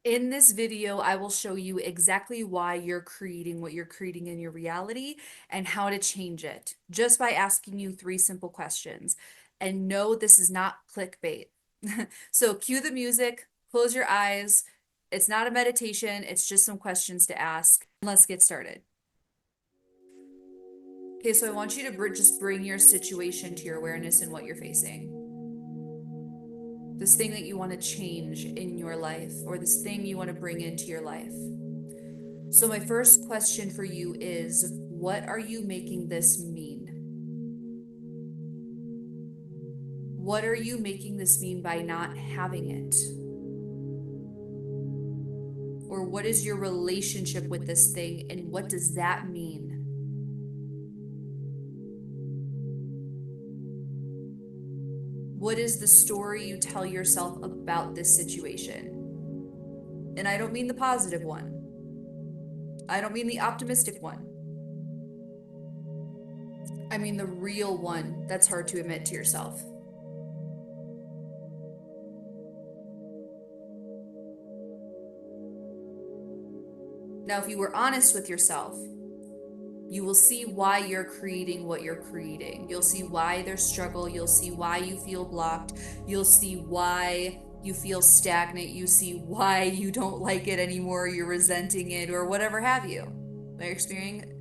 In this video, I will show you exactly why you're creating what you're creating in your reality and how to change it just by asking you three simple questions. And no, this is not clickbait. So cue the music, close your eyes. It's not a meditation, it's just some questions to ask. Let's get started. Okay, so I want you to just bring your situation to your awareness and what you're facing. This thing that you want to change in your life, or this thing you want to bring into your life. So, my first question for you is, what are you making this mean? What are you making this mean by not having it? Or what is your relationship with this thing, and what does that mean? What is the story you tell yourself about this situation? And I don't mean the positive one. I don't mean the optimistic one. I mean the real one that's hard to admit to yourself. Now, if you were honest with yourself, you will see why you're creating what you're creating. You'll see why there's struggle. You'll see why you feel blocked. You'll see why you feel stagnant. You see why you don't like it anymore. You're resenting it or whatever have you. They're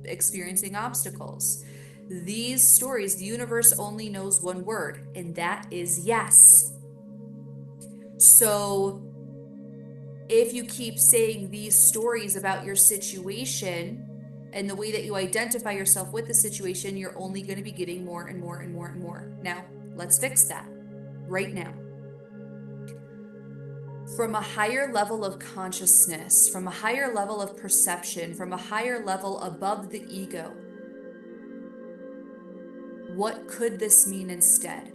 experiencing obstacles. These stories, the universe only knows one word, and that is yes. So if you keep saying these stories about your situation and the way that you identify yourself with the situation, you're only going to be getting more and more and more and more. Now, let's fix that right now. From a higher level of consciousness, from a higher level of perception, from a higher level above the ego, what could this mean instead?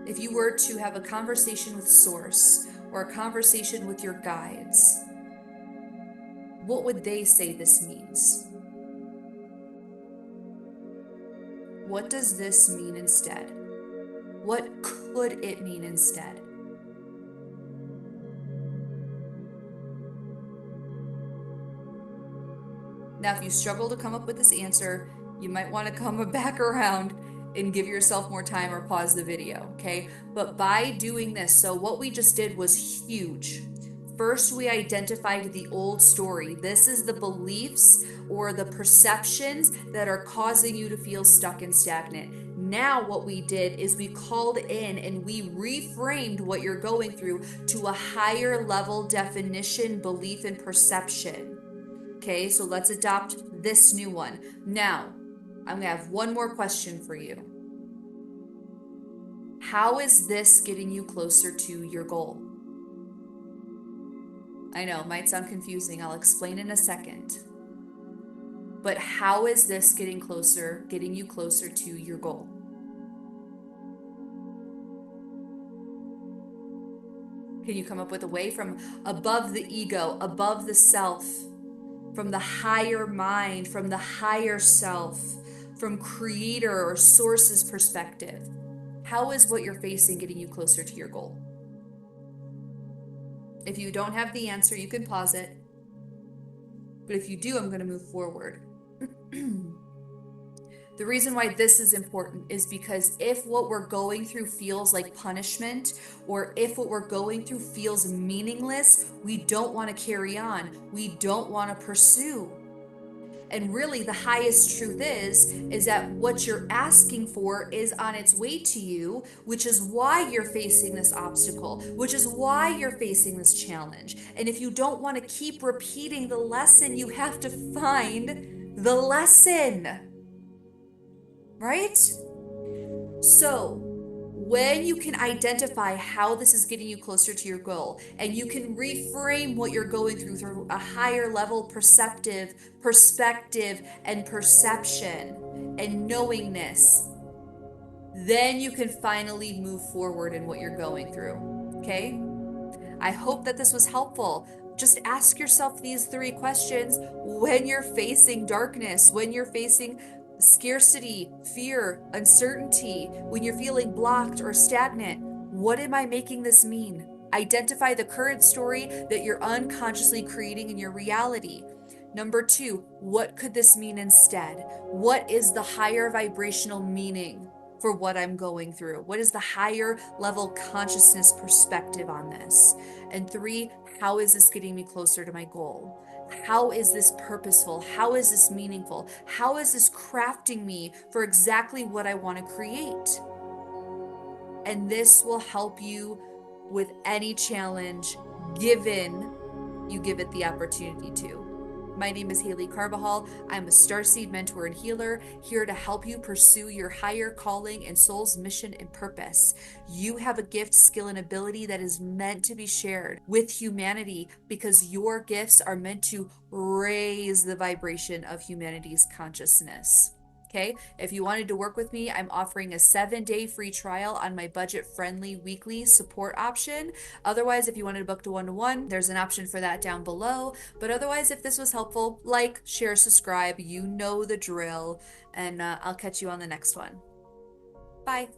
If you were to have a conversation with Source or a conversation with your guides, what would they say this means? What does this mean instead? What could it mean instead? Now, if you struggle to come up with this answer, you might want to come back around and give yourself more time or pause the video, okay? But by doing this, so what we just did was huge. First, we identified the old story. This is the beliefs or the perceptions that are causing you to feel stuck and stagnant. Now, what we did is we called in and we reframed what you're going through to a higher level definition, belief, and perception. Okay, so let's adopt this new one. Now, I'm gonna have one more question for you. How is this getting you closer to your goal? I know, it might sound confusing. I'll explain in a second. But how is this getting you closer to your goal? Can you come up with a way from above the ego, above the self, from the higher mind, from the higher self, from creator or source's perspective? How is what you're facing getting you closer to your goal? If you don't have the answer, you can pause it. But if you do, I'm going to move forward. The reason why this is important is because if what we're going through feels like punishment, or if what we're going through feels meaningless, we don't want to carry on. We don't want to pursue. And really, the highest truth is that what you're asking for is on its way to you, which is why you're facing this obstacle, which is why you're facing this challenge. And if you don't want to keep repeating the lesson, you have to find the lesson, right? So, when you can identify how this is getting you closer to your goal, and you can reframe what you're going through a higher level perspective and perception and knowingness, then you can finally move forward in what you're going through. Okay? I hope that this was helpful. Just ask yourself these three questions when you're facing darkness, when you're facing scarcity, fear, uncertainty, when you're feeling blocked or stagnant. What am I making this mean? Identify the current story that you're unconsciously creating in your reality. Number two, what could this mean instead? What is the higher vibrational meaning for what I'm going through? What is the higher level consciousness perspective on this? And three, how is this getting me closer to my goal? How is this purposeful? How is this meaningful? How is this crafting me for exactly what I want to create? And this will help you with any challenge given you give it the opportunity to. My name is Haley Carbajal. I'm a starseed mentor and healer here to help you pursue your higher calling and soul's mission and purpose. You have a gift, skill, and ability that is meant to be shared with humanity because your gifts are meant to raise the vibration of humanity's consciousness. Okay, if you wanted to work with me, I'm offering a 7-day free trial on my budget-friendly weekly support option. Otherwise, if you wanted to book to one-to-one, there's an option for that down below. But otherwise, if this was helpful, like, share, subscribe, you know the drill, and I'll catch you on the next one. Bye.